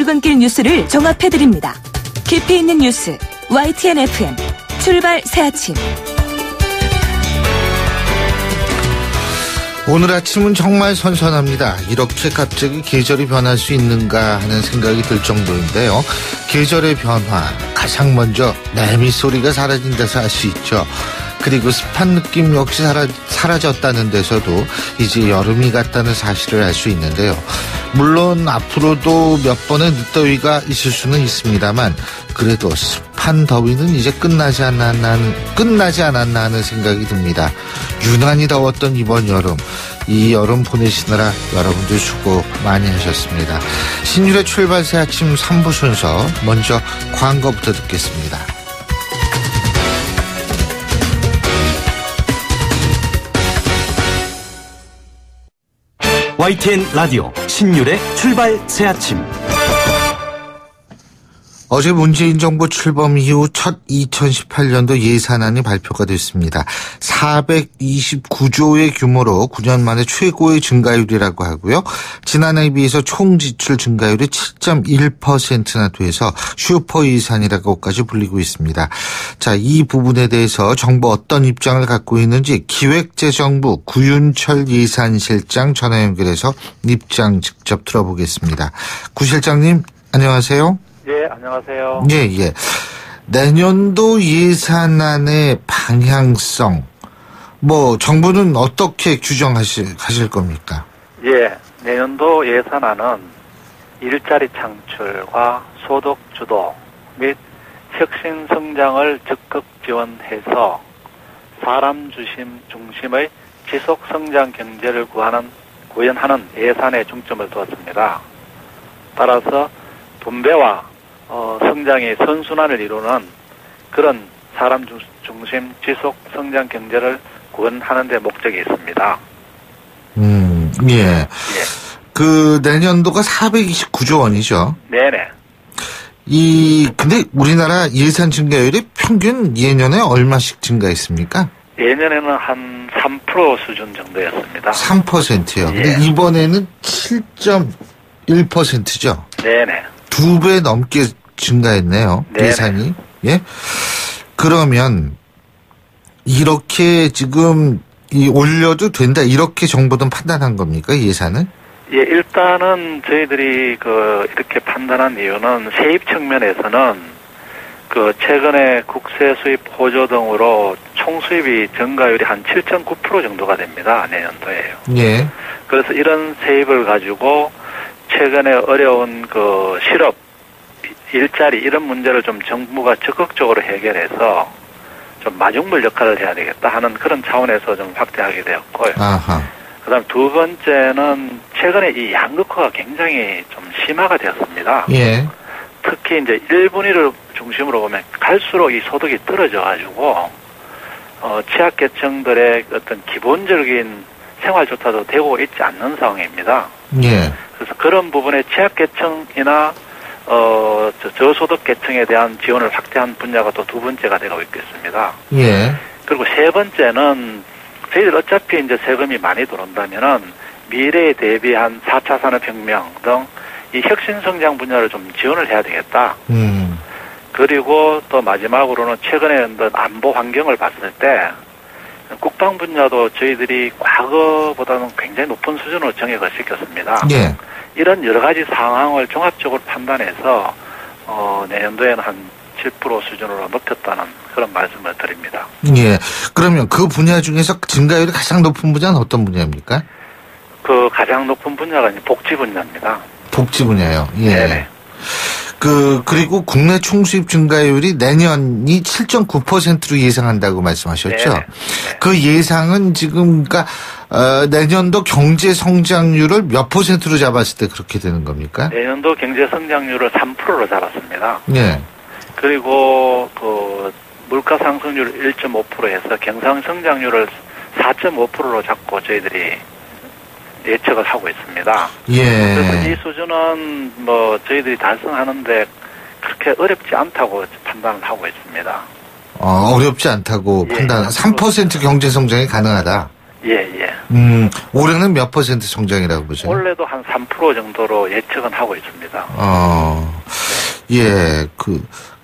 출근길 뉴스를 종합해드립니다. 깊이 있는 뉴스 YTN FM 출발 새아침. 오늘 아침은 정말 선선합니다. 이렇게 갑자기 계절이 변할 수 있는가 하는 생각이 들 정도인데요. 계절의 변화, 가장 먼저 매미 소리가 사라진 데서 알 수 있죠. 그리고 습한 느낌 역시 사라졌다는 데서도 이제 여름이 갔다는 사실을 알 수 있는데요. 물론 앞으로도 몇 번의 늦더위가 있을 수는 있습니다만 그래도 습한 더위는 이제 끝나지 않았나 하는 생각이 듭니다. 유난히 더웠던 이번 여름, 이 여름 보내시느라 여러분들 수고 많이 하셨습니다. 신율의 출발 새 아침 3부 순서, 먼저 광고부터 듣겠습니다. YTN 라디오 신율의 출발 새아침. 어제 문재인 정부 출범 이후 첫 2018년도 예산안이 발표가 됐습니다. 429조의 규모로 9년 만에 최고의 증가율이라고 하고요. 지난해에 비해서 총 지출 증가율이 7.1%나 돼서 슈퍼 예산이라고까지 불리고 있습니다. 자, 이 부분에 대해서 정부 어떤 입장을 갖고 있는지 기획재정부 구윤철 예산실장 전화 연결해서 입장 직접 들어보겠습니다. 구 실장님, 안녕하세요. 예, 안녕하세요. 예. 내년도 예산안의 방향성, 정부는 어떻게 규정하실 겁니까? 예, 내년도 예산안은 일자리 창출과 소득 주도 및 혁신 성장을 적극 지원해서 사람 중심의 지속 성장 경제를 구현하는 예산에 중점을 두었습니다. 따라서 분배와 성장의 선순환을 이루는 그런 사람 중심 지속 성장 경제를 구현하는 데 목적이 있습니다. 예. 그 내년도가 429조 원이죠. 네네. 근데 우리나라 예산 증가율이 평균 예년에 얼마씩 증가했습니까? 예년에는 한 3% 수준 정도였습니다. 3%요. 예. 근데 이번에는 7.1%죠. 네네. 2배 넘게 증가했네요. 네네. 예산이. 예? 그러면 이렇게 지금 올려도 된다, 이렇게 정부는 판단한 겁니까, 예산은? 예, 일단은 저희들이 이렇게 판단한 이유는 세입 측면에서는 최근에 국세 수입 호조 등으로 총 수입이 증가율이 한 7.9% 정도가 됩니다. 내년도에요. 예. 그래서 이런 세입을 가지고 최근에 어려운 실업, 일자리 이런 문제를 좀 정부가 적극적으로 해결해서 좀 마중물 역할을 해야 되겠다 하는 그런 차원에서 좀 확대하게 되었고요. 아하. 그다음 두 번째는 최근에 이 양극화가 굉장히 좀 심화가 되었습니다. 예. 특히 이제 1분위를 중심으로 보면 갈수록 이 소득이 떨어져가지고 취약계층들의 어떤 기본적인 생활조차도 되고 있지 않는 상황입니다. 예. 그래서 그런 부분에 취약계층이나 저소득 계층에 대한 지원을 확대한 분야가 또 두 번째가 되고 있겠습니다. 예. 그리고 세 번째는 저희들 어차피 이제 세금이 많이 들어온다면은 미래에 대비한 4차 산업혁명 등 이 혁신성장 분야를 좀 지원을 해야 되겠다. 그리고 또 마지막으로는 최근에 어떤 안보 환경을 봤을 때 국방 분야도 저희들이 과거보다는 굉장히 높은 수준으로 정액을 시켰습니다. 예. 이런 여러 가지 상황을 종합적으로 판단해서 내년도에는 한 7% 수준으로 높였다는 그런 말씀을 드립니다. 예. 그러면 그 분야 중에서 증가율이 가장 높은 분야는 어떤 분야입니까? 가장 높은 분야가 이제 복지 분야입니다. 복지 분야요. 예. 네네. 그리고 국내 총수입 증가율이 내년이 7.9%로 예상한다고 말씀하셨죠? 네네. 그 예상은 지금, 내년도 경제 성장률을 몇 %로 잡았을 때 그렇게 되는 겁니까? 내년도 경제 성장률을 3%로 잡았습니다. 예. 그리고 물가 상승률 1.5% 해서 경상 성장률을 4.5%로 잡고 저희들이 예측을 하고 있습니다. 예. 그래서 이 수준은 저희들이 달성하는데 그렇게 어렵지 않다고 판단을 하고 있습니다. 어렵지 않다고 예. 판단. 3% 경제 성장이 가능하다. 예. 올해는 몇 % 성장이라고 보세요? 올해도 한 3% 정도로 예측은 하고 있습니다. 예,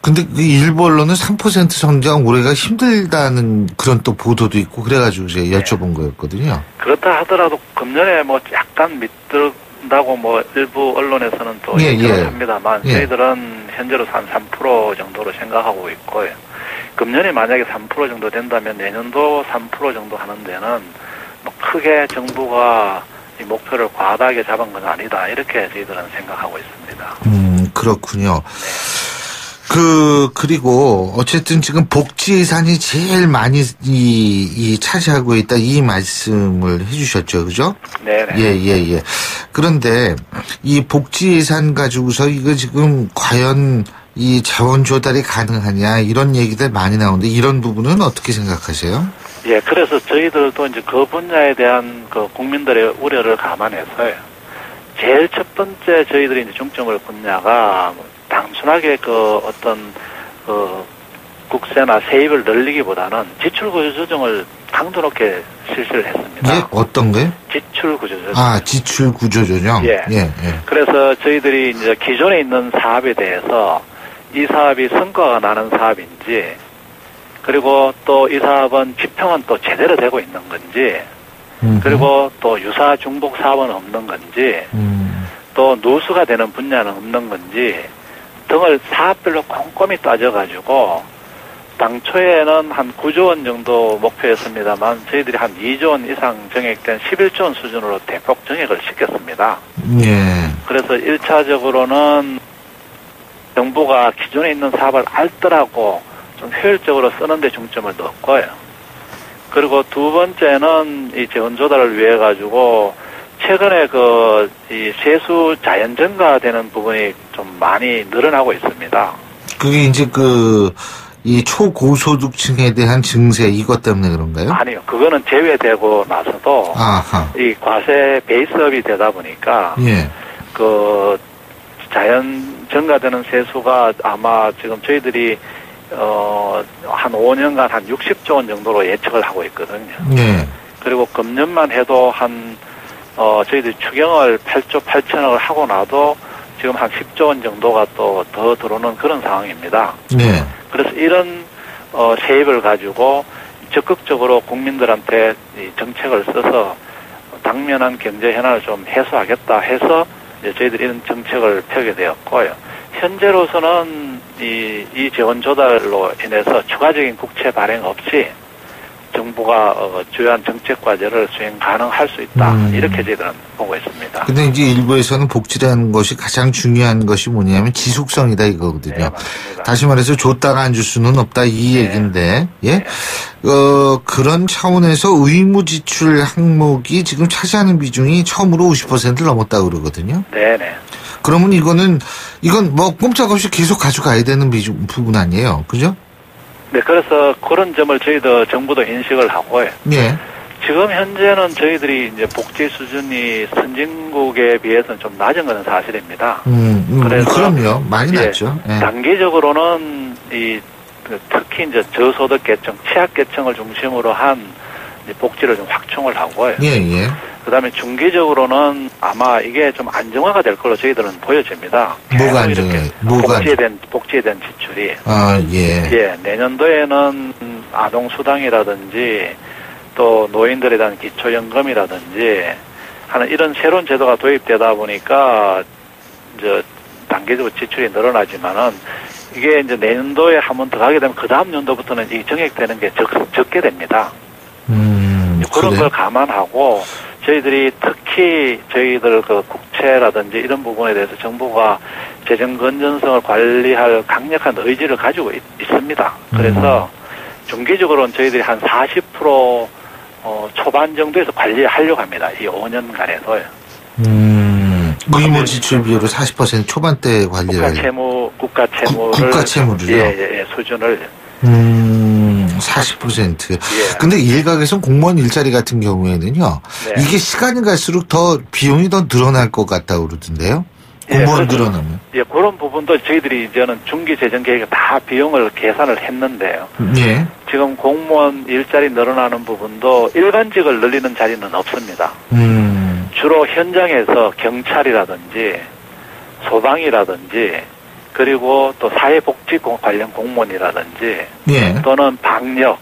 근데 그 일부 언론은 3% 성장 올해가 힘들다는 그런 또 보도도 있고 그래가지고 제가 여쭤본 거였거든요. 그렇다 하더라도 금년에 뭐 약간 밑든다고 뭐 일부 언론에서는 또 얘기를 합니다만 저희들은 현재로 한 3% 정도로 생각하고 있고요. 금년에 만약에 3% 정도 된다면 내년도 3% 정도 하는 데는 뭐 크게 정부가 이 목표를 과다하게 잡은 건 아니다. 이렇게 저희들은 생각하고 있습니다. 그렇군요. 그리고 어쨌든 지금 복지 예산이 제일 많이 차지하고 있다 이 말씀을 해주셨죠, 그죠? 네. 예. 그런데 이 복지 예산 가지고서 이거 지금 과연 이 자원 조달이 가능하냐 이런 얘기들 많이 나오는데 이런 부분은 어떻게 생각하세요? 예, 그래서 저희들도 이제 그 분야에 대한 그 국민들의 우려를 감안해서요. 제일 첫 번째 저희들이 이제 중점을 분야가 단순하게 그 어떤 그 국세나 세입을 늘리기보다는 지출 구조 조정을 강도 높게 실시를 했습니다. 예, 어떤 거요? 지출 구조 조정. 지출 구조 조정. 예. 그래서 저희들이 이제 기존에 있는 사업에 대해서 이 사업이 성과가 나는 사업인지, 그리고 또 이 사업은 집행은 또 제대로 되고 있는 건지, 그리고 또 유사 중복 사업은 없는 건지, 또 누수가 되는 분야는 없는 건지 등을 사업별로 꼼꼼히 따져가지고 당초에는 한 9조 원 정도 목표였습니다만 저희들이 한 2조 원 이상 정액된 11조 원 수준으로 대폭 정액을 시켰습니다. 예. 그래서 1차적으로는 정부가 기존에 있는 사업을 알뜰하고 좀 효율적으로 쓰는 데 중점을 넣었고요. 그리고 두 번째는 이 재원 조달을 위해 가지고 최근에 이 세수 자연 증가되는 부분이 좀 많이 늘어나고 있습니다. 그게 이제 이 초고소득층에 대한 증세 이것 때문에 그런가요? 아니요. 그거는 제외되고 나서도 이 과세 베이스업이 되다 보니까 자연 증가되는 세수가 아마 지금 저희들이 한 5년간 한 60조 원 정도로 예측을 하고 있거든요. 그리고 금년만 해도 저희들이 추경을 8조 8천억을 하고 나도 지금 한 10조 원 정도가 또 더 들어오는 그런 상황입니다. 그래서 이런 세입을 가지고 적극적으로 국민들한테 이 정책을 써서 당면한 경제 현안을 좀 해소하겠다 해서 이제 저희들이 이런 정책을 펴게 되었고요. 현재로서는 이 재원 조달로 인해서 추가적인 국채 발행 없이 정부가 주요한 정책 과제를 수행 가능할 수 있다. 이렇게 저희들은 보고 있습니다. 근데 이제 일부에서는 복지라는 것이 가장 중요한 것이 뭐냐면 지속성이다 이거거든요. 네, 맞습니다. 다시 말해서 줬다가 안 줄 수는 없다 이 얘기인데, 그런 차원에서 의무 지출 항목이 지금 차지하는 비중이 처음으로 50%를 넘었다고 그러거든요. 네네. 그러면 이건 뭐 꼼짝없이 계속 가져가야 되는 부분 아니에요, 그죠? 네, 그래서 그런 점을 저희도 정부도 인식을 하고요. 지금 현재는 저희들이 이제 복지 수준이 선진국에 비해서는 좀 낮은 것은 사실입니다. 그래서 그럼요, 많이 낮죠. 단기적으로는 특히 이제 저소득 계층, 취약 계층을 중심으로 한 복지를 좀 확충을 하고요. 그다음에 중기적으로는 아마 이게 좀 안정화가 될 걸로 저희들은 보여집니다. 뭐가 안정해? 복지에 대한 지출이. 내년도에는 아동수당이라든지 또 노인들에 대한 기초연금이라든지 하는 이런 새로운 제도가 도입되다 보니까 이제 단계적으로 지출이 늘어나지만은 이게 이제 내년도에 한 번 더 가게 되면 그 다음 연도부터는 이 정액되는 게 적게 됩니다. 그런 걸 감안하고 저희들이 특히 저희들 국채라든지 이런 부분에 대해서 정부가 재정 건전성을 관리할 강력한 의지를 가지고 있습니다. 그래서 중기적으로는 저희들이 한 40% 초반 정도에서 관리하려고 합니다. 이 5년간에서요. 의무 지출 비율을 40% 초반대 관리를 국가 채무를 수준을 40%. 근데 일각에서는 공무원 일자리 같은 경우에는요. 이게 시간이 갈수록 더 비용이 더 늘어날 것 같다고 그러던데요. 공무원 늘어나면. 예, 그런 부분도 저희들이 이제는 중기 재정 계획에 다 비용을 계산을 했는데요. 예. 지금 공무원 일자리 늘어나는 부분도 일반직을 늘리는 자리는 없습니다. 주로 현장에서 경찰이라든지 소방이라든지 그리고 또 사회복지 관련 공무원이라든지 예. 또는 방역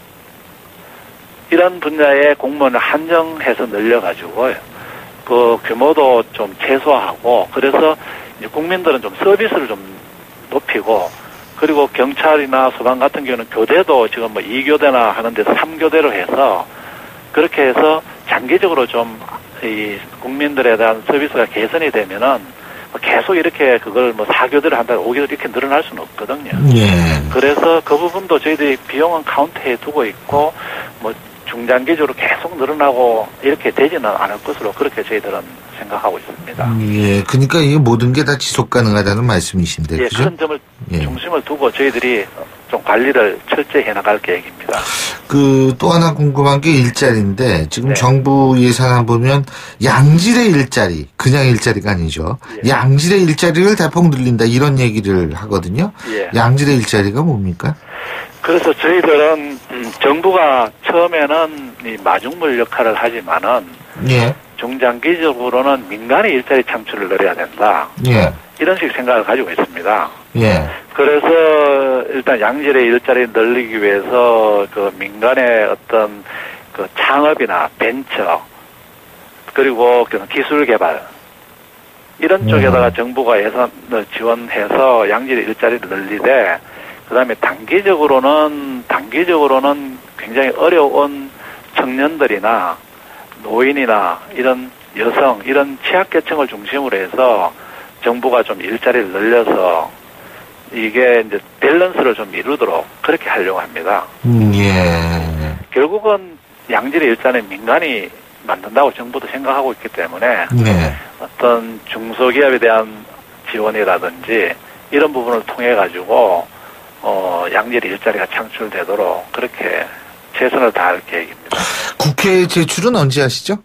이런 분야의 공무원을 한정해서 늘려가지고 그 규모도 좀 최소화하고 그래서 이제 국민들은 좀 서비스를 좀 높이고 그리고 경찰이나 소방 같은 경우는 교대도 지금 뭐 2교대나 하는 데서 3교대로 해서 그렇게 해서 장기적으로 좀 이 국민들에 대한 서비스가 개선이 되면은 계속 이렇게 그걸 뭐 4교대를 한다 5교대 이렇게 늘어날 수는 없거든요. 예. 그래서 그 부분도 저희들이 비용은 카운트해 두고 있고 뭐 중장기적으로 계속 늘어나고 이렇게 되지는 않을 것으로 그렇게 저희들은 생각하고 있습니다. 예, 그러니까 이게 모든 게 다 지속 가능하다는 말씀이신데, 예, 그죠? 큰 점을 중심을 두고 저희들이 좀 관리를 철저히 해나갈 계획입니다. 또 하나 궁금한 게 일자리인데 지금 네. 정부 예산안 보면 양질의 일자리, 그냥 일자리가 아니죠. 예. 양질의 일자리를 대폭 늘린다 이런 얘기를 하거든요. 예. 양질의 일자리가 뭡니까? 그래서 저희들은 정부가 처음에는 이 마중물 역할을 하지만은 예. 중장기적으로는 민간의 일자리 창출을 늘려야 된다. 예. 이런 식 생각을 가지고 있습니다. 예. 그래서 일단 양질의 일자리를 늘리기 위해서 그 민간의 어떤 그 창업이나 벤처 그리고 그 기술 개발 이런 쪽에다가 정부가 예산을 지원해서 양질의 일자리를 늘리되 그다음에 단기적으로는 굉장히 어려운 청년들이나 노인이나 이런 여성 이런 취약계층을 중심으로 해서 정부가 좀 일자리를 늘려서 이게 이제 밸런스를 좀 이루도록 그렇게 하려고 합니다. 예. 결국은 양질의 일자리는 민간이 만든다고 정부도 생각하고 있기 때문에 네. 어떤 중소기업에 대한 지원이라든지 이런 부분을 통해 가지고 양질의 일자리가 창출되도록 그렇게 최선을 다할 계획입니다. 국회 제출은 언제 하시죠?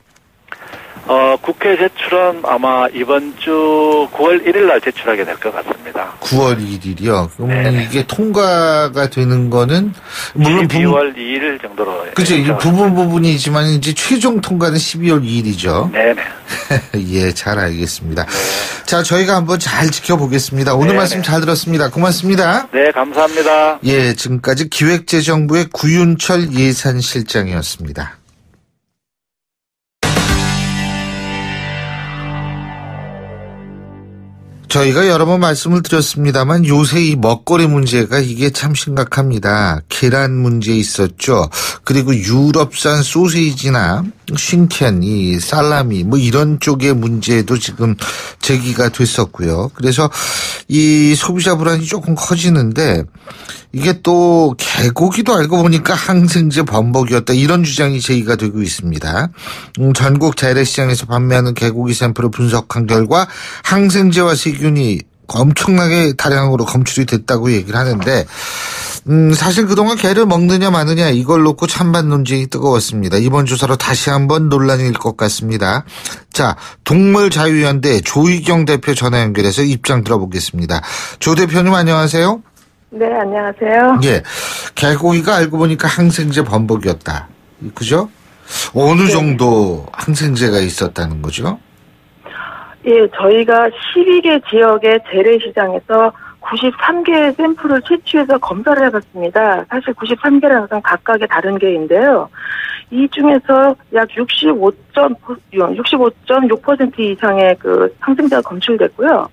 국회 제출은 아마 이번 주 9월 1일 날 제출하게 될 것 같습니다. 9월 1일이요. 그럼 네네. 이게 통과가 되는 거는 물론 12월 2일 정도로. 그죠. 이게 부분이지만 이제 최종 통과는 12월 2일이죠. 네네. 예, 잘 알겠습니다. 네. 자, 저희가 한번 잘 지켜보겠습니다. 오늘 네네. 말씀 잘 들었습니다. 고맙습니다. 네, 감사합니다. 예, 지금까지 기획재정부의 구윤철 예산실장이었습니다. 저희가 여러 번 말씀을 드렸습니다만 요새 이 먹거리 문제가 이게 참 심각합니다. 계란 문제 있었죠. 그리고 유럽산 소시지나 쉰켄, 이 살라미 뭐 이런 쪽의 문제도 지금 제기가 됐었고요. 그래서 이 소비자 불안이 조금 커지는데 이게 또 개고기도 알고 보니까 항생제 범벅이었다 이런 주장이 제기가 되고 있습니다. 전국 재래시장에서 판매하는 개고기 샘플을 분석한 결과 항생제와 세균이 엄청나게 다량으로 검출이 됐다고 얘기를 하는데 사실 그동안 개를 먹느냐 마느냐 이걸 놓고 찬반 논쟁이 뜨거웠습니다. 이번 조사로 다시 한번 논란일 것 같습니다. 자, 동물자유연대 조희경 대표 전화 연결해서 입장 들어보겠습니다. 조 대표님 안녕하세요. 네, 안녕하세요. 예, 개고기가 알고 보니까 항생제 범벅이었다. 그죠? 어느 정도 항생제가 있었다는 거죠? 예, 저희가 12개 지역의 재래시장에서 93개의 샘플을 채취해서 검사를 해봤습니다. 사실 93개라는 것은 각각의 다른 개인데요. 이 중에서 약 65.6% 이상의 그 항생제가 검출됐고요.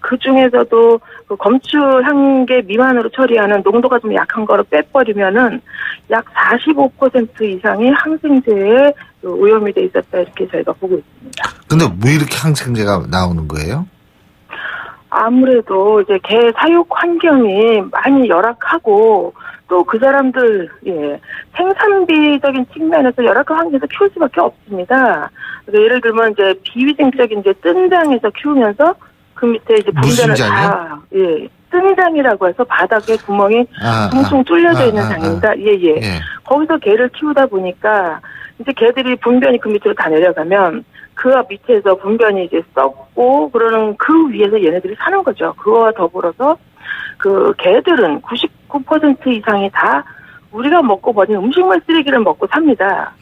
그 중에서도 그 검출한 게 미만으로 처리하는 농도가 좀 약한 거를 빼버리면은 약 45% 이상의 항생제에 오염이 돼 있었다 이렇게 저희가 보고 있습니다. 근데 왜 이렇게 항생제가 나오는 거예요? 아무래도 이제 개 사육 환경이 많이 열악하고 또 그 사람들 생산비적인 측면에서 열악한 환경에서 키울 수밖에 없습니다. 그래서 예를 들면 이제 비위생적인 이제 뜬장에서 키우면서 그 밑에 이제 분변을 다 뜬장이라고 해서 바닥에 구멍이 퉁퉁 뚫려져 있는 장입니다. 예. 거기서 개를 키우다 보니까 이제 개들이 분변이 그 밑으로 다 내려가면 그 밑에서 분변이 이제 썩고 그러는 그 위에서 얘네들이 사는 거죠. 그거와 더불어서 그 개들은 99% 이상이 다 우리가 먹고 버린 음식물 쓰레기를 먹고 삽니다.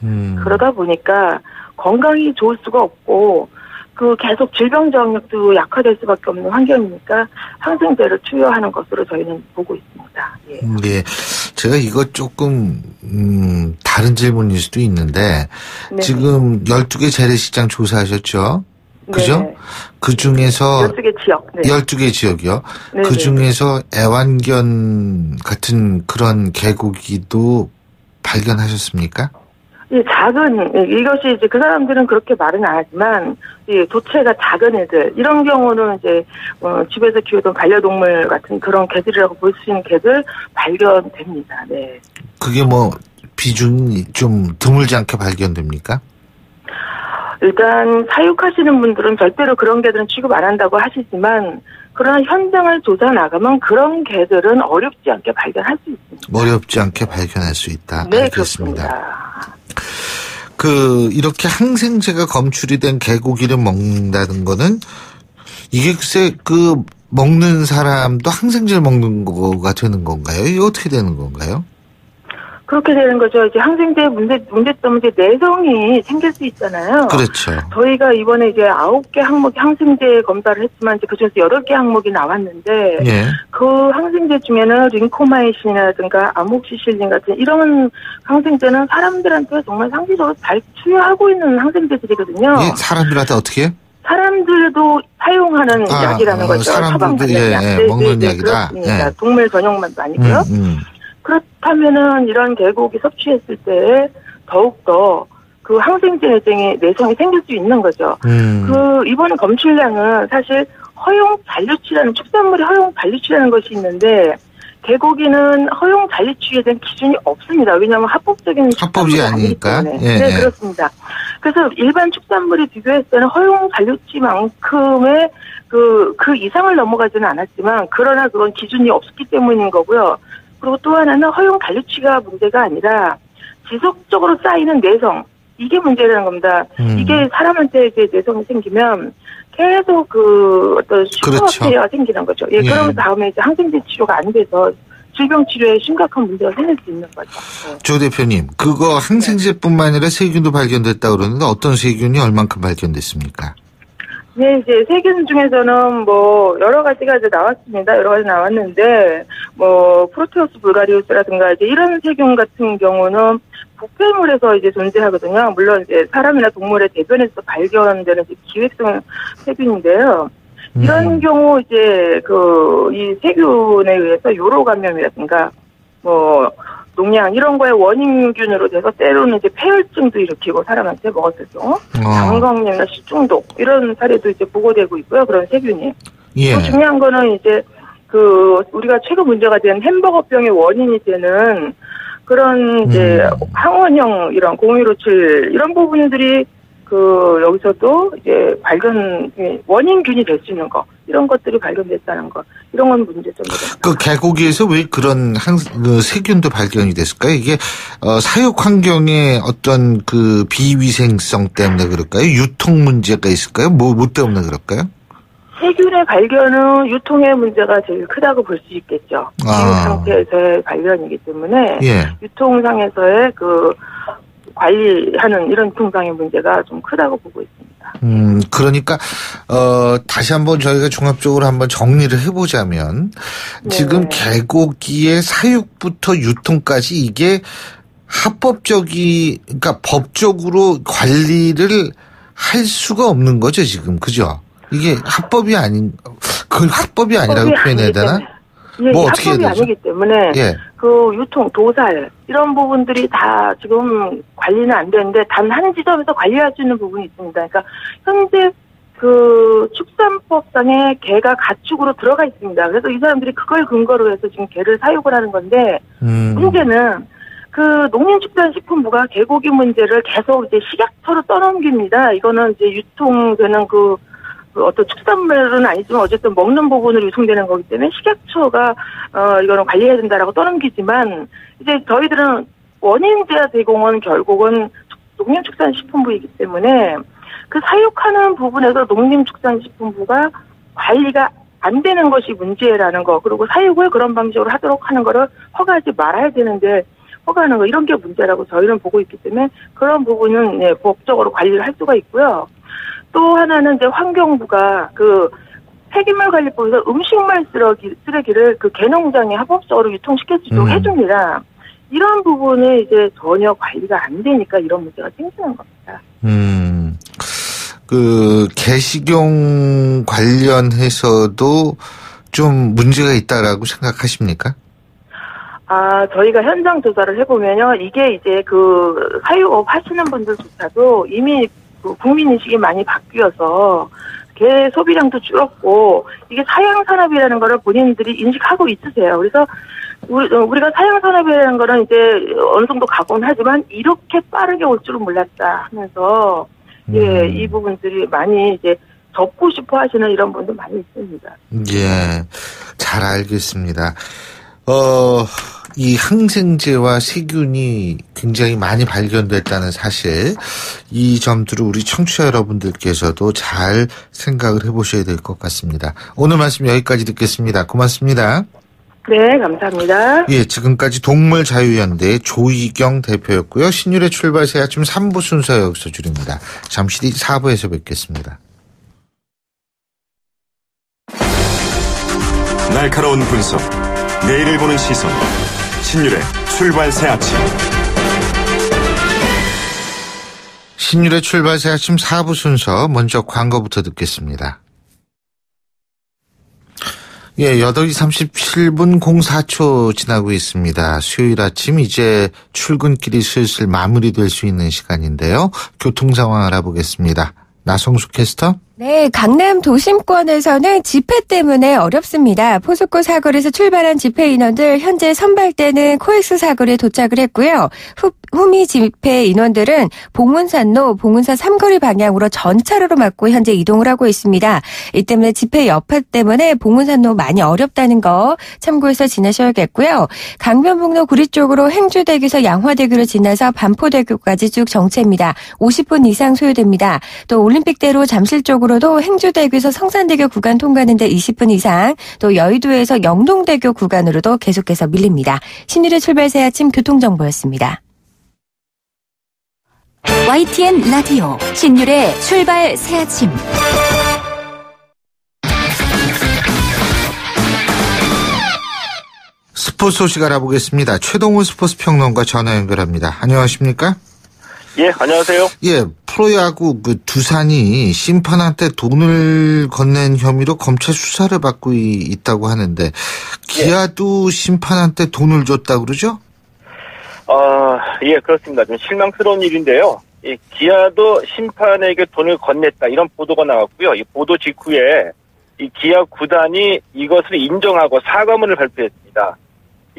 그러다 보니까 건강이 좋을 수가 없고 그 계속 질병 저항력도 약화될 수밖에 없는 환경이니까 항생제를 투여하는 것으로 저희는 보고 있습니다. 예. 예. 제가 이거 조금 다른 질문일 수도 있는데 네. 지금 12개 재래시장 조사하셨죠? 그죠? 네. 그 중에서 12개 지역. 네. 12개 지역이요. 네. 그 중에서 애완견 같은 그런 개고기도 발견하셨습니까? 이 작은, 이것이 이제 그 사람들은 그렇게 말은 안 하지만, 이 도체가 작은 애들, 이런 경우는 이제, 집에서 키우던 반려동물 같은 그런 개들이라고 볼 수 있는 개들 발견됩니다. 네. 그게 뭐, 비중이 좀 드물지 않게 발견됩니까? 일단, 사육하시는 분들은 절대로 그런 개들은 취급 안 한다고 하시지만, 그러나 현장을 조사 나가면 그런 개들은 어렵지 않게 발견할 수 있습니다. 어렵지 않게 발견할 수 있다. 네, 알겠습니다. 그렇습니다. 이렇게 항생제가 검출이 된 개고기를 먹는다는 거는, 이게 글쎄, 먹는 사람도 항생제를 먹는 거가 되는 건가요? 이게 어떻게 되는 건가요? 그렇게 되는 거죠. 이제 항생제의 문제점은 이제 내성이 생길 수 있잖아요. 그렇죠. 저희가 이번에 이제 9개 항목 항생제 검사를 했지만 이제 그중에서 8개 항목이 나왔는데 예. 그 항생제 중에는 링코마이신이라든가 아목시실린 같은 이런 항생제는 사람들한테 정말 상대적으로 잘 투여하고 있는 항생제들이거든요. 예, 사람들한테 어떻게 해요? 사람들도 사용하는 약이라는 거죠. 사람들도 예, 먹는 약이다. 그렇습니다. 예. 동물 전용만도 아니고요. 그렇다면은 이런 개고기 섭취했을 때 더욱더 그 항생제 내성이 생길 수 있는 거죠. 이번 검출량은 사실 허용 잔류치라는 축산물의 허용 잔류치라는 것이 있는데 개고기는 허용 잔류치에 대한 기준이 없습니다. 왜냐하면 합법이 아니니까. 예, 네, 예. 그렇습니다. 그래서 일반 축산물이 비교했을 때는 허용 잔류치만큼의 그 이상을 넘어가지는 않았지만 그러나 그건 기준이 없었기 때문인 거고요. 그리고 또 하나는 허용 잔류치가 문제가 아니라 지속적으로 쌓이는 내성. 이게 문제라는 겁니다. 이게 사람한테 이제 내성이 생기면 계속 어떤 슈퍼체가 생기는 거죠. 예, 그러면 다음에 이제 항생제 치료가 안 돼서 질병 치료에 심각한 문제가 생길 수 있는 거죠. 네. 조 대표님, 그거 항생제뿐만 아니라 세균도 발견됐다고 그러는데 어떤 세균이 얼만큼 발견됐습니까? 네, 이제 세균 중에서는 여러 가지가 이제 나왔습니다. 여러 가지 나왔는데, 프로테우스 불가리우스라든가 이제 이런 세균 같은 경우는 부패물에서 이제 존재하거든요. 물론 이제 사람이나 동물의 대변에서 발견되는 이제 기획성 세균인데요. 이런 경우 이제 이 세균에 의해서 요로 감염이라든가 농양 이런 거에 원인균으로 돼서 때로는 이제 폐혈증도 일으키고 사람한테 먹었을 경우 장건염이나 식중독 이런 사례도 이제 보고되고 있고요. 그런 세균이. 예. 또 중요한 거는 이제 우리가 최근 문제가 된 햄버거병의 원인이 되는 그런 이제 항원형 이런 0157 이런 부분들이 여기서도 이제 원인균이 될 수 있는 거, 이런 것들이 발견됐다는 거, 이런 건 문제점입니다. 그 개고기에서 왜 그런 세균도 발견이 됐을까요? 이게, 사육 환경의 어떤 비위생성 때문에 그럴까요? 유통 문제가 있을까요? 뭐 때문에 그럴까요? 세균의 발견은 유통의 문제가 제일 크다고 볼 수 있겠죠. 기육 상태에서의 발견이기 때문에, 예. 유통상에서의 관리하는 이런 통상의 문제가 좀 크다고 보고 있습니다. 그러니까, 다시 한번 저희가 종합적으로 한번 정리를 해보자면, 네. 지금 개고기의 사육부터 유통까지 이게 그러니까 법적으로 관리를 할 수가 없는 거죠, 지금. 그죠? 이게 합법이 아니라고 표현해야 되나? 예, 어떻게 합법이 아니기 때문에 예. 유통, 도살 이런 부분들이 다 지금 관리는 안 되는데 단 한 지점에서 관리할 수 있는 부분이 있습니다. 그러니까 현재 축산법상에 개가 가축으로 들어가 있습니다. 그래서 이 사람들이 그걸 근거로 해서 지금 개를 사육을 하는 건데 문제는 농림축산식품부가 개고기 문제를 계속 이제 식약처로 떠넘깁니다. 이거는 이제 유통되는 어떤 축산물은 아니지만 어쨌든 먹는 부분으로 유통되는 거기 때문에 식약처가 이거는 관리해야 된다라고 떠넘기지만 이제 저희들은 원인제한 제공은 결국은 농림축산식품부이기 때문에 그 사육하는 부분에서 농림축산식품부가 관리가 안 되는 것이 문제라는 거, 그리고 사육을 그런 방식으로 하도록 하는 거를 허가하지 말아야 되는데 허가하는 거, 이런 게 문제라고 저희는 보고 있기 때문에 그런 부분은 네, 법적으로 관리를 할 수가 있고요. 또 하나는 이제 환경부가 그 폐기물 관리법에서 음식물 쓰레기를 그 개농장에 합법적으로 유통시킬 수 있도록 해줍니다. 이런 부분에 이제 전혀 관리가 안 되니까 이런 문제가 생기는 겁니다. 그 개식용 관련해서도 좀 문제가 있다라고 생각하십니까? 저희가 현장 조사를 해보면요, 이게 이제 그 사육업 하시는 분들조차도 이미 그 국민인식이 많이 바뀌어서 개 소비량도 줄었고, 이게 사양산업이라는 거를 본인들이 인식하고 있으세요. 그래서 우리가 사양산업이라는 거는 이제 어느 정도 각오는 하지만 이렇게 빠르게 올 줄은 몰랐다 하면서 예, 이 부분들이 많이 이제 접고 싶어 하시는 이런 분들 많이 있습니다. 예, 잘 알겠습니다. 이 항생제와 세균이 굉장히 많이 발견됐다는 사실, 이 점들을 우리 청취자 여러분들께서도 잘 생각을 해보셔야 될 것 같습니다. 오늘 말씀 여기까지 듣겠습니다. 고맙습니다. 네, 감사합니다. 예, 지금까지 동물자유연대 조희경 대표였고요. 신율의 출발 새 아침 3부 순서 여기서 줄입니다. 잠시 뒤 4부에서 뵙겠습니다. 날카로운 분석, 내일을 보는 시선, 신율의 출발 새 아침. 신율의 출발 새 아침 4부 순서, 먼저 광고부터 듣겠습니다. 예, 8시 37분 04초 지나고 있습니다. 수요일 아침 이제 출근길이 슬슬 마무리될 수 있는 시간인데요. 교통 상황 알아보겠습니다. 나성수 캐스터. 네, 강남 도심권에서는 집회 때문에 어렵습니다. 포스코 사거리에서 출발한 집회 인원들 현재 선발대는 코엑스 사거리에 도착을 했고요. 후미 집회 인원들은 봉은산로, 봉은사 삼거리 방향으로 전차로로 막고 현재 이동을 하고 있습니다. 이 때문에 집회 여파 때문에 봉은산로 많이 어렵다는 거 참고해서 지나셔야겠고요. 강변북로 구리 쪽으로 행주대교에서 양화대교로 지나서 반포대교까지 쭉 정체입니다. 50분 이상 소요됩니다. 또 올림픽대로 잠실 쪽으로 도 행주대교에서 성산대교 구간 통과하는데 20분 이상, 또 여의도에서 영동대교 구간으로도 계속해서 밀립니다. 신율의 출발 새 아침 교통정보였습니다. YTN 라디오 신율의 출발 새 아침. 스포츠 소식 알아보겠습니다. 최동훈 스포츠 평론가 전화 연결합니다. 안녕하십니까? 예, 안녕하세요. 예, 프로야구 그 두산이 심판한테 돈을 건넨 혐의로 검찰 수사를 받고 있다고 하는데, 기아도 심판한테 돈을 줬다고 그러죠? 예, 그렇습니다. 좀 실망스러운 일인데요. 이 기아도 심판에게 돈을 건넸다, 이런 보도가 나왔고요. 이 보도 직후에 이 기아 구단이 이것을 인정하고 사과문을 발표했습니다.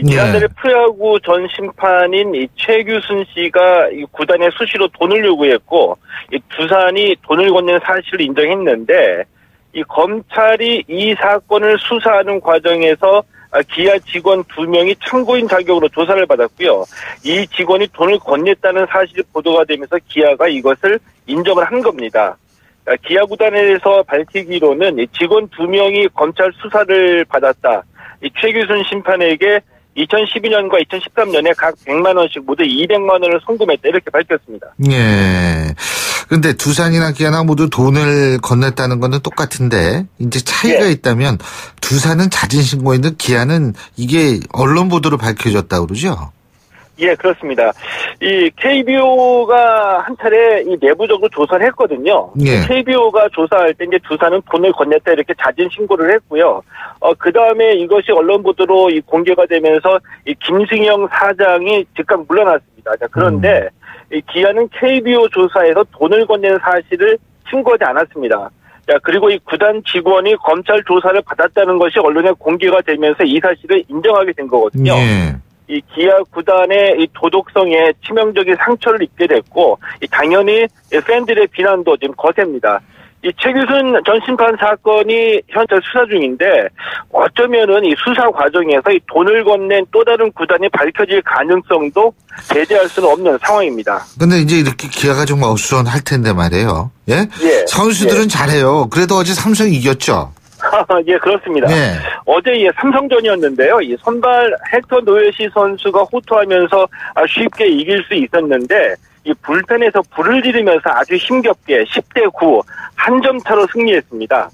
지난달에 프로야구 전 심판인 이 최규순 씨가 이 구단에 수시로 돈을 요구했고, 이 두산이 돈을 건넨 사실을 인정했는데, 이 검찰이 이 사건을 수사하는 과정에서 기아 직원 2명이 참고인 자격으로 조사를 받았고요. 이 직원이 돈을 건넸다는 사실이 보도가 되면서 기아가 이것을 인정을 한 겁니다. 기아 구단에서 밝히기로는 이 직원 2명이 검찰 수사를 받았다. 이 최규순 심판에게 2012년과 2013년에 각 100만 원씩 모두 200만 원을 송금했다, 이렇게 밝혔습니다. 예. 근데 두산이나 기아나 모두 돈을 건넸다는 거는 똑같은데, 이제 차이가 있다면 두산은 자진 신고했는데 기아는 이게 언론 보도로 밝혀졌다고 그러죠? 예, 그렇습니다. 이 KBO가 한 차례 이 내부적으로 조사를 했거든요. 예. KBO가 조사할 때 이제 두산은 돈을 건넸다, 이렇게 자진 신고를 했고요. 그 다음에 이것이 언론 보도로 이 공개가 되면서 이 김승영 사장이 즉각 물러났습니다. 자, 그런데 이 기아는 KBO 조사에서 돈을 건넨 사실을 신고하지 않았습니다. 자, 그리고 이 구단 직원이 검찰 조사를 받았다는 것이 언론에 공개가 되면서 이 사실을 인정하게 된 거거든요. 예. 이 기아 구단의 이 도덕성에 치명적인 상처를 입게 됐고, 당연히 팬들의 비난도 지금 거셉니다. 이 최규순 전 심판 사건이 현재 수사 중인데 어쩌면은 이 수사 과정에서 이 돈을 건넨 또 다른 구단이 밝혀질 가능성도 배제할 수는 없는 상황입니다. 근데 이제 이렇게 기아가 좀 어수선할 텐데 말이에요. 예? 예. 선수들은 예. 잘해요. 그래도 어제 삼성이 이겼죠. 예, 그렇습니다. 예. 어제 삼성전이었는데요. 이 선발 헥터 노예시 선수가 호투하면서 쉽게 이길 수 있었는데 이 불펜에서 불을 지르면서 아주 힘겹게 10대9 한 점 차로 승리했습니다.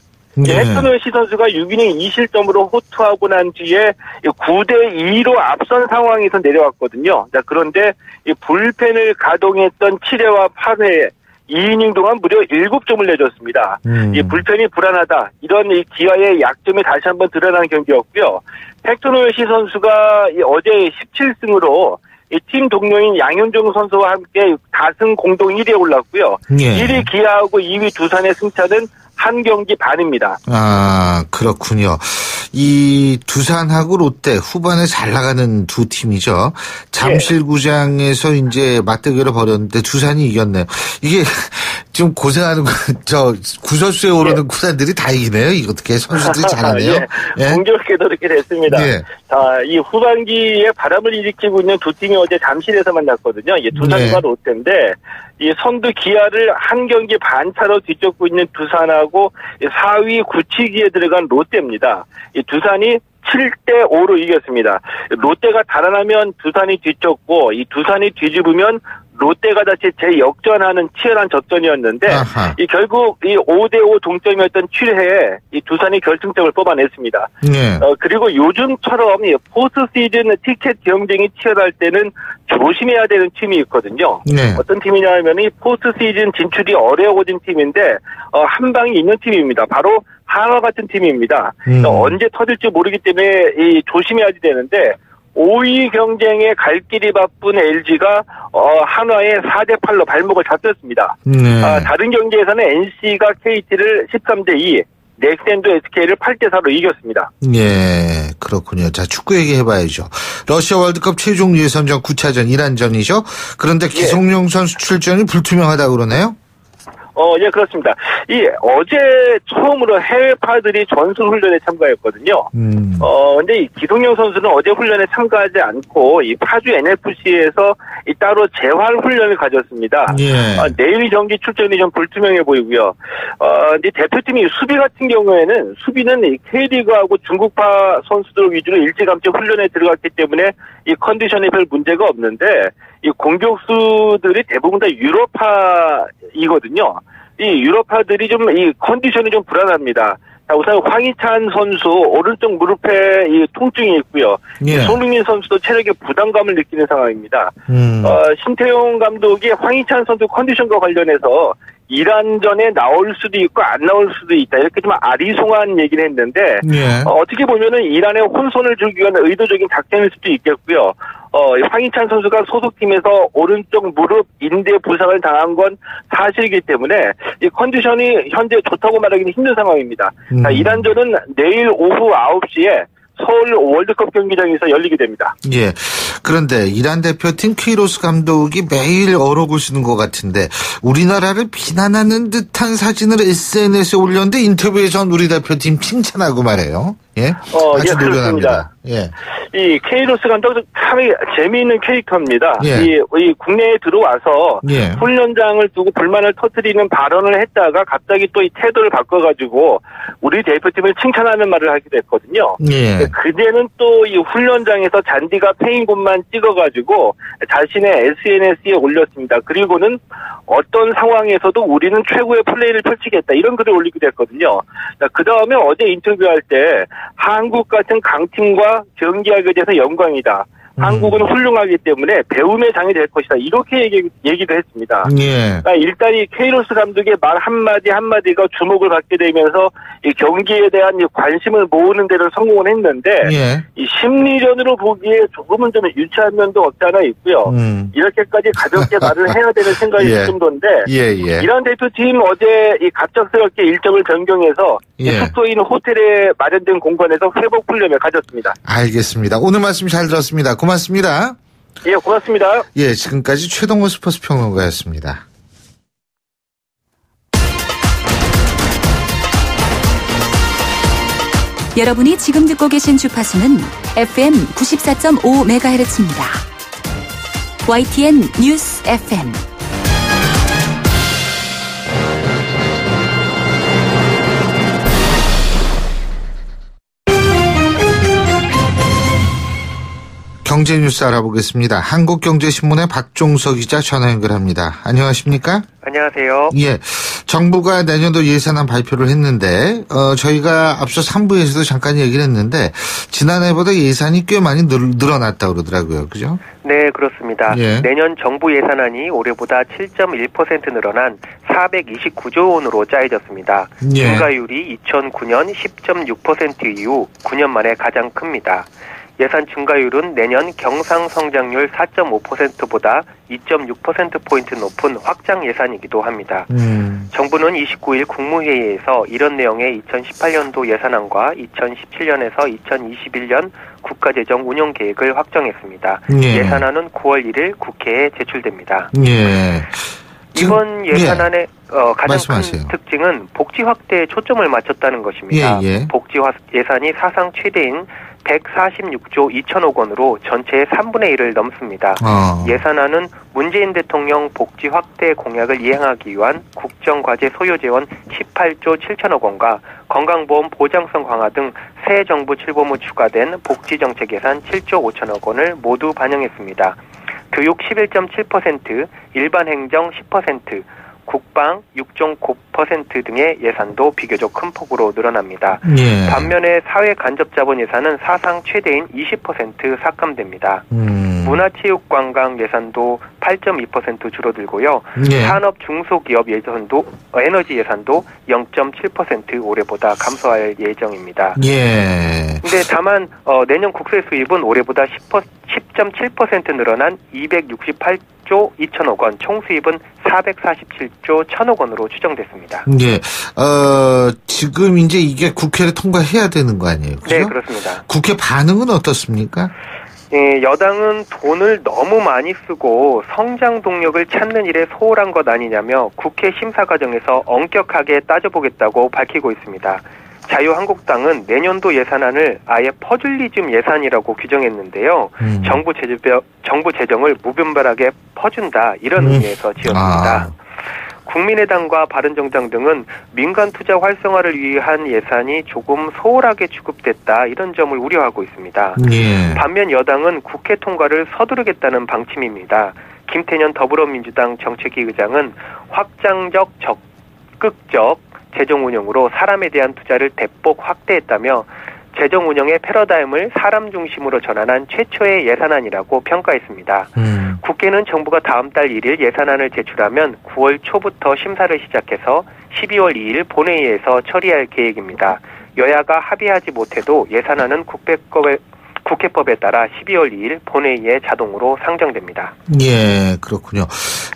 예. 헥터 노예시 선수가 6이닝 2실점으로 호투하고 난 뒤에 9대2로 앞선 상황에서 내려왔거든요. 자, 그런데 이 불펜을 가동했던 7회와 8회 2이닝 동안 무려 7점을 내줬습니다. 이 불펜이 불안하다. 이런 이 기아의 약점이 다시 한번 드러난 경기였고요. 헥터 노예시 선수가 어제 17승으로 이 팀 동료인 양현종 선수와 함께 다승 공동 1위에 올랐고요. 예. 1위 기아하고 2위 두산의 승차는 한 경기 반입니다. 아, 그렇군요. 이 두산하고 롯데 후반에 잘 나가는 두 팀이죠. 잠실구장에서 이제 맞대결을 벌였는데 두산이 이겼네요. 이게 좀 고생하는 저 구설수에 오르는 구단들이 다 이기네요. 이거 어떻게 선수들이 잘하네요. 예. 공교롭게도 이렇게 됐습니다. 예. 자, 이 후반기에 바람을 일으키고 있는 두 팀이 어제 잠실에서 만났거든요. 이 두산과 롯데인데 이 선두 기아를 한 경기 반 차로 뒤쫓고 있는 두산하고 4위 굳히기에 들어간 롯데입니다. 이 두산이 7대5로 이겼습니다. 롯데가 달아나면 두산이 뒤쫓고 이 두산이 뒤집으면 롯데가 다시 재역전하는 치열한 접전이었는데 이 결국 이 5대5 동점이었던 7회에 이 두산이 결승점을 뽑아냈습니다. 네. 그리고 요즘처럼 이 포스트 시즌 티켓 경쟁이 치열할 때는 조심해야 되는 팀이 있거든요. 네. 어떤 팀이냐 하면 이 포스트 시즌 진출이 어려워진 팀인데 한 방이 있는 팀입니다. 바로 한화 같은 팀입니다. 언제 터질지 모르기 때문에 이 조심해야 되는데 5위 경쟁에 갈 길이 바쁜 LG가 한화에 4대8로 발목을 잡혔습니다. 네. 다른 경기에서는 NC가 KT를 13대2, 넥센도 SK를 8대4로 이겼습니다. 예, 그렇군요. 자, 축구 얘기해봐야죠. 러시아 월드컵 최종 예선전 9차전 이란전이죠. 그런데 기성용 선수 출전이 불투명하다고 그러네요. 예, 그렇습니다. 어제 처음으로 해외파들이 전술훈련에 참가했거든요. 근데 이 기동영 선수는 어제 훈련에 참가하지 않고 이 파주 NFC에서 따로 재활훈련을 가졌습니다. 예. 내일 경기 출전이 좀 불투명해 보이고요. 근데 대표팀이 수비 같은 경우에는 수비는 이 K리그하고 중국파 선수들 위주로 일찌감치 훈련에 들어갔기 때문에 이 컨디션에 별 문제가 없는데 이 공격수들이 대부분 다 유럽파이거든요. 이 유럽파들이 좀 이 컨디션이 좀 불안합니다. 자, 우선 황희찬 선수 오른쪽 무릎에 이 통증이 있고요. 예. 손흥민 선수도 체력에 부담감을 느끼는 상황입니다. 신태용 감독이 황희찬 선수 컨디션과 관련해서 이란전에 나올 수도 있고 안 나올 수도 있다. 이렇게 좀 아리송한 얘기를 했는데 어떻게 보면은 이란에 혼선을 주기 위한 의도적인 작전일 수도 있겠고요. 황희찬 선수가 소속팀에서 오른쪽 무릎 인대 부상을 당한 건 사실이기 때문에 이 컨디션이 현재 좋다고 말하기는 힘든 상황입니다. 자, 이란전은 내일 오후 9시에 서울 월드컵 경기장에서 열리게 됩니다. 예. 그런데 이란 대표팀 키로스 감독이 매일 얼어붙이는 것 같은데 우리나라를 비난하는 듯한 사진을 SNS에 올렸는데 인터뷰에선 우리 대표팀 칭찬하고 말해요. 예. 아주 노련합니다. 예. 이 케이로스 감독은 참 재미있는 캐릭터입니다. 예. 이 국내에 들어와서 훈련장을 두고 불만을 터뜨리는 발언을 했다가 갑자기 또 이 태도를 바꿔가지고 우리 대표팀을 칭찬하는 말을 하기도 했거든요. 예. 그제는 또 이 훈련장에서 잔디가 패인 곳만 찍어가지고 자신의 SNS에 올렸습니다. 그리고는 어떤 상황에서도 우리는 최고의 플레이를 펼치겠다 이런 글을 올리기도 했거든요. 그 다음에 어제 인터뷰할 때 한국 같은 강팀과 경기하게 돼서 영광이다. 한국은 훌륭하기 때문에 배움의 장이 될 것이다. 이렇게 얘기도 했습니다. 예. 그러니까 일단 이 케이로스 감독의 말 한마디 한마디가 주목을 받게 되면서 이 경기에 대한 관심을 모으는 데를 성공을 했는데 이 심리전으로 보기에 조금은 좀 유치한 면도 없지 않아 있고요. 이렇게까지 가볍게 말을 해야 되는 생각이 들 정도인데 이란 대표팀 어제 이 갑작스럽게 일정을 변경해서 숙소에 있는 호텔에 마련된 공간에서 회복 훈련을 가졌습니다. 알겠습니다. 오늘 말씀 잘 들었습니다. 고맙습니다. 예, 고맙습니다. 예, 지금까지 최동호 스포츠 평론가였습니다. 여러분이 지금 듣고 계신 주파수는 FM 94.5MHz입니다. YTN 뉴스 FM. 경제 뉴스 알아보겠습니다. 한국경제신문의 박종석 기자 전화 연결합니다. 안녕하십니까? 안녕하세요. 예, 정부가 내년도 예산안 발표를 했는데 저희가 앞서 3부에서도 잠깐 얘기를 했는데 지난해보다 예산이 꽤 많이 늘어났다고 그러더라고요. 그죠? 네, 그렇습니다. 예. 내년 정부 예산안이 올해보다 7.1% 늘어난 429조 원으로 짜여졌습니다. 예. 증가율이 2009년 10.6% 이후 9년 만에 가장 큽니다. 예산 증가율은 내년 경상성장률 4.5%보다 2.6%포인트 높은 확장 예산이기도 합니다. 정부는 29일 국무회의에서 이런 내용의 2018년도 예산안과 2017년에서 2021년 국가재정 운용계획을 확정했습니다. 예. 예산안은 9월 1일 국회에 제출됩니다. 예. 이번 예산안의 가장 말씀하세요. 큰 특징은 복지 확대에 초점을 맞췄다는 것입니다. 예. 복지 예산이 사상 최대인 146조 2천억 원으로 전체의 3분의 1을 넘습니다. 예산안은 문재인 대통령 복지 확대 공약을 이행하기 위한 국정과제 소요 재원 18조 7천억 원과 건강보험 보장성 강화 등 새 정부 출범 후 추가된 복지정책 예산 7조 5천억 원을 모두 반영했습니다. 교육 11.7%, 일반 행정 10%, 국방 6.9% 등의 예산도 비교적 큰 폭으로 늘어납니다. 예. 반면에 사회간접자본 예산은 사상 최대인 20% 삭감됩니다. 문화체육관광 예산도 8.2% 줄어들고요. 예. 산업 중소기업 예산도 에너지 예산도 0.7% 올해보다 감소할 예정입니다. 예. 근데 다만 내년 국세 수입은 올해보다 10.7% 늘어난 268조 2천억 원, 총 수입은 447조 1천억 원으로 추정됐습니다. 예. 지금 이제 이게 국회를 통과해야 되는 거 아니에요? 그죠? 네, 그렇습니다. 국회 반응은 어떻습니까? 예, 여당은 돈을 너무 많이 쓰고 성장 동력을 찾는 일에 소홀한 것 아니냐며 국회 심사 과정에서 엄격하게 따져보겠다고 밝히고 있습니다. 자유한국당은 내년도 예산안을 아예 퍼즐리즘 예산이라고 규정했는데요. 정부 재정을 무분별하게 퍼준다 이런 의미에서 지었습니다. 국민의당과 바른정당 등은 민간 투자 활성화를 위한 예산이 조금 소홀하게 취급됐다 이런 점을 우려하고 있습니다. 예. 반면 여당은 국회 통과를 서두르겠다는 방침입니다. 김태년 더불어민주당 정책위 의장은 확장적 적극적 재정 운영으로 사람에 대한 투자를 대폭 확대했다며 재정 운영의 패러다임을 사람 중심으로 전환한 최초의 예산안이라고 평가했습니다. 국회는 정부가 다음 달 1일 예산안을 제출하면 9월 초부터 심사를 시작해서 12월 2일 본회의에서 처리할 계획입니다. 여야가 합의하지 못해도 예산안은 국회법에 따라 12월 2일 본회의에 자동으로 상정됩니다. 예, 그렇군요.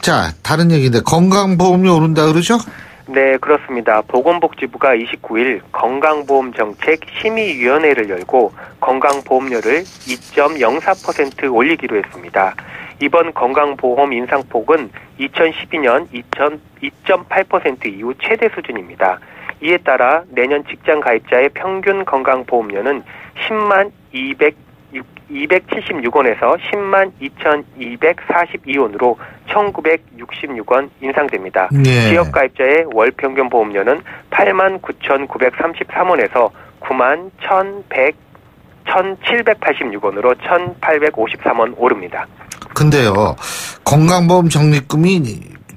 자, 다른 얘기인데 건강보험료 오른다 그러죠? 네, 그렇습니다. 보건복지부가 29일 건강보험정책 심의위원회를 열고 건강보험료를 2.04% 올리기로 했습니다. 이번 건강보험 인상폭은 2012년 2.8% 이후 최대 수준입니다. 이에 따라 내년 직장 가입자의 평균 건강보험료는 10만 276원에서 10만 2,242원으로 1,966원 인상됩니다. 예. 지역 가입자의 월 평균 보험료는 8만 9,933원에서 9만 1,786원으로 1,853원 오릅니다. 근데요, 건강보험 적립금이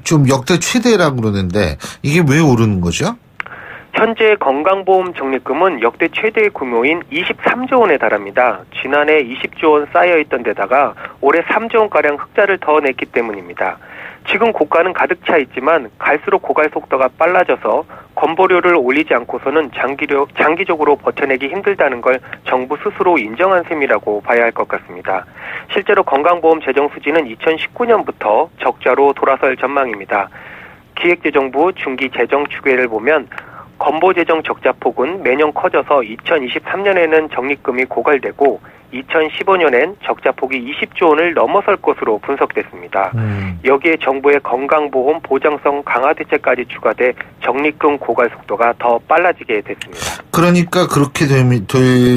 좀 역대 최대라고 그러는데 이게 왜 오르는 거죠? 현재 건강보험 적립금은 역대 최대의 규모인 23조 원에 달합니다. 지난해 20조 원 쌓여있던 데다가 올해 3조 원가량 흑자를 더 냈기 때문입니다. 지금 고가는 가득 차 있지만 갈수록 고갈 속도가 빨라져서 건보료를 올리지 않고서는 장기적으로 버텨내기 힘들다는 걸 정부 스스로 인정한 셈이라고 봐야 할 것 같습니다. 실제로 건강보험 재정 수지는 2019년부터 적자로 돌아설 전망입니다. 기획재정부 중기 재정 추계를 보면 건보재정 적자폭은 매년 커져서 2023년에는 적립금이 고갈되고 2015년엔 적자폭이 20조 원을 넘어설 것으로 분석됐습니다. 여기에 정부의 건강보험 보장성 강화 대책까지 추가돼 적립금 고갈 속도가 더 빨라지게 됐습니다. 그러니까 그렇게 될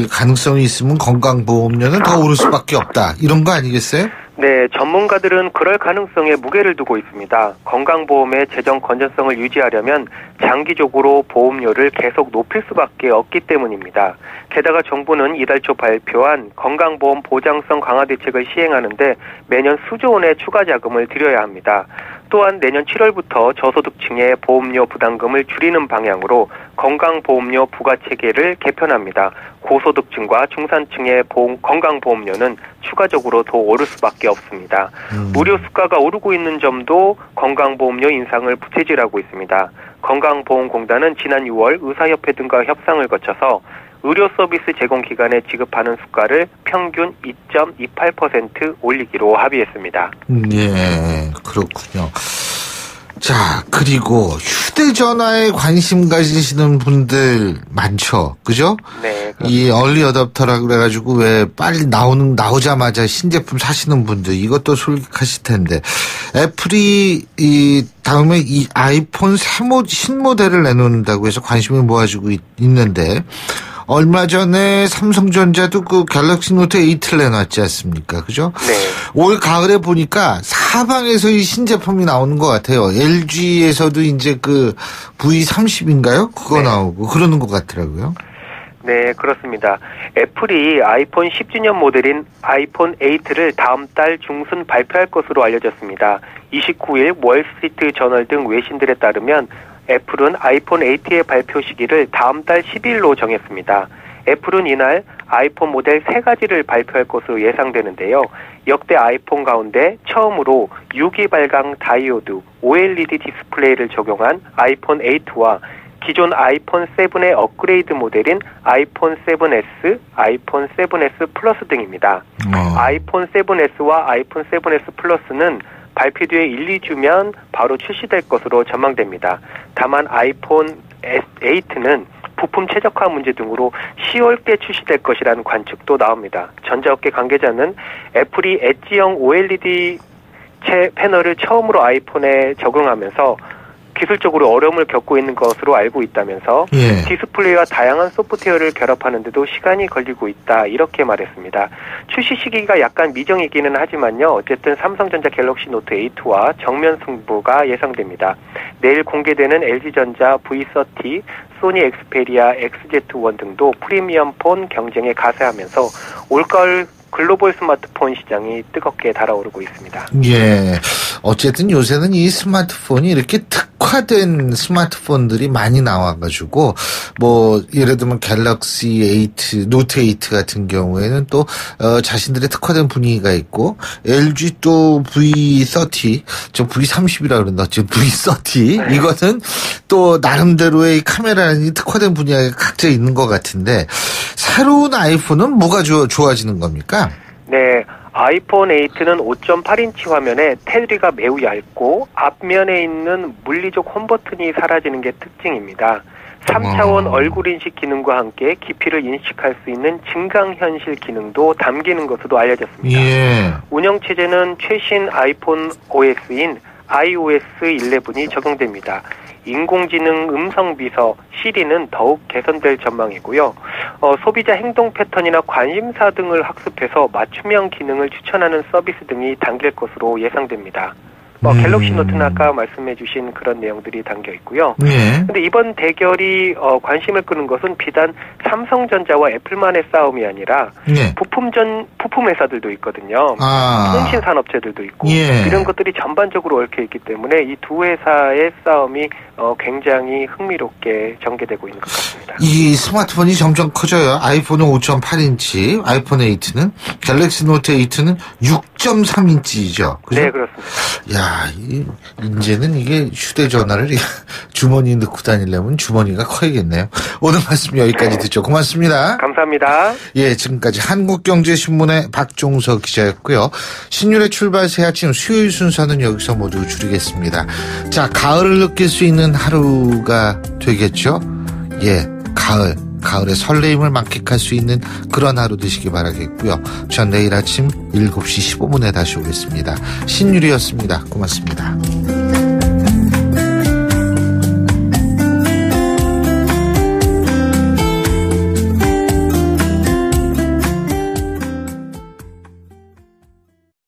가능성이 있으면 건강보험료는 더 오를 수밖에 없다. 이런 거 아니겠어요? 네, 전문가들은 그럴 가능성에 무게를 두고 있습니다. 건강보험의 재정 건전성을 유지하려면 장기적으로 보험료를 계속 높일 수밖에 없기 때문입니다. 게다가 정부는 이달 초 발표한 건강보험 보장성 강화 대책을 시행하는데 매년 수조 원의 추가 자금을 들여야 합니다. 또한 내년 7월부터 저소득층의 보험료 부담금을 줄이는 방향으로 건강보험료 부과체계를 개편합니다. 고소득층과 중산층의 건강보험료는 추가적으로 더 오를 수밖에 없습니다. 무료 수가가 오르고 있는 점도 건강보험료 인상을 부채질하고 있습니다. 건강보험공단은 지난 6월 의사협회 등과 협상을 거쳐서 의료 서비스 제공 기관에 지급하는 수가를 평균 2.28% 올리기로 합의했습니다. 예, 그렇군요. 자, 그리고 휴대전화에 관심 가지시는 분들 많죠, 그죠? 네. 이 얼리 어댑터라 그래가지고 왜 빨리 나오자마자 신제품 사시는 분들 이것도 솔직하실 텐데 애플이 다음에 이 아이폰 신모델을 내놓는다고 해서 관심을 모아주고 있는데. 얼마 전에 삼성전자도 그 갤럭시 노트 8를 내놨지 않습니까? 그죠? 네. 올 가을에 보니까 사방에서 이 신제품이 나오는 것 같아요. LG에서도 이제 그 V30인가요? 그거 나오고 그러는 것 같더라고요. 네, 그렇습니다. 애플이 아이폰 10주년 모델인 아이폰 8를 다음 달 중순 발표할 것으로 알려졌습니다. 29일 월스트리트 저널 등 외신들에 따르면 애플은 아이폰 8의 발표 시기를 다음 달 10일로 정했습니다. 애플은 이날 아이폰 모델 3가지를 발표할 것으로 예상되는데요. 역대 아이폰 가운데 처음으로 유기 발광 다이오드 OLED 디스플레이를 적용한 아이폰 8와 기존 아이폰 7의 업그레이드 모델인 아이폰 7S, 아이폰 7S 플러스 등입니다. 아이폰 7S와 아이폰 7S 플러스는 발표 뒤에 1, 2주면 바로 출시될 것으로 전망됩니다. 다만 아이폰 8는 부품 최적화 문제 등으로 10월께 출시될 것이라는 관측도 나옵니다. 전자업계 관계자는 애플이 엣지형 OLED 패널을 처음으로 아이폰에 적용하면서 기술적으로 어려움을 겪고 있는 것으로 알고 있다면서 디스플레이와 다양한 소프트웨어를 결합하는 데도 시간이 걸리고 있다 이렇게 말했습니다. 출시 시기가 약간 미정이기는 하지만요. 어쨌든 삼성전자 갤럭시 노트 8와 정면 승부가 예상됩니다. 내일 공개되는 LG전자 V30, 소니 엑스페리아 XZ1 등도 프리미엄 폰 경쟁에 가세하면서 올가을 글로벌 스마트폰 시장이 뜨겁게 달아오르고 있습니다. 예. 어쨌든 요새는 이 스마트폰이 이렇게 특화된 스마트폰들이 많이 나와가지고, 예를 들면 갤럭시 8, 노트 8 같은 경우에는 또, 자신들의 특화된 분위기가 있고, LG 또 V30, V30이라고 그런다. 지금 V30. 이것은 또 나름대로의 카메라는 특화된 분야가 각자 있는 것 같은데, 새로운 아이폰은 뭐가 좋아지는 겁니까? 네, 아이폰 8는 5.8인치 화면에 테두리가 매우 얇고 앞면에 있는 물리적 홈 버튼이 사라지는 게 특징입니다. 3차원 얼굴 인식 기능과 함께 깊이를 인식할 수 있는 증강현실 기능도 담기는 것으로 알려졌습니다. 운영체제는 최신 아이폰 OS인 iOS 11이 적용됩니다. 인공지능 음성비서 시리는 더욱 개선될 전망이고요. 소비자 행동 패턴이나 관심사 등을 학습해서 맞춤형 기능을 추천하는 서비스 등이 담길 것으로 예상됩니다. 갤럭시 노트는 아까 말씀해 주신 그런 내용들이 담겨 있고요. 근데 이번 대결이 관심을 끄는 것은 비단 삼성전자와 애플만의 싸움이 아니라 부품 회사들도 있거든요. 통신 산업체들도 있고 이런 것들이 전반적으로 얽혀 있기 때문에 이 두 회사의 싸움이 굉장히 흥미롭게 전개되고 있는 것 같습니다. 이 스마트폰이 점점 커져요. 아이폰은 5.8인치, 아이폰 8는 갤럭시 노트 8는 6.3인치죠. 그죠? 네, 그렇습니다. 야, 이제는 이게 휴대전화를 주머니에 넣고 다니려면 주머니가 커야겠네요. 오늘 말씀 여기까지 듣죠. 고맙습니다. 감사합니다. 예, 지금까지 한국경제신문의 박종석 기자였고요. 신율의 출발 새 아침 수요일 순서는 여기서 모두 줄이겠습니다. 자, 가을을 느낄 수 있는 하루가 되겠죠? 예, 가을. 가을의 설레임을 만끽할 수 있는 그런 하루 되시기 바라겠고요. 전 내일 아침 7시 15분에 다시 오겠습니다. 신유리였습니다. 고맙습니다.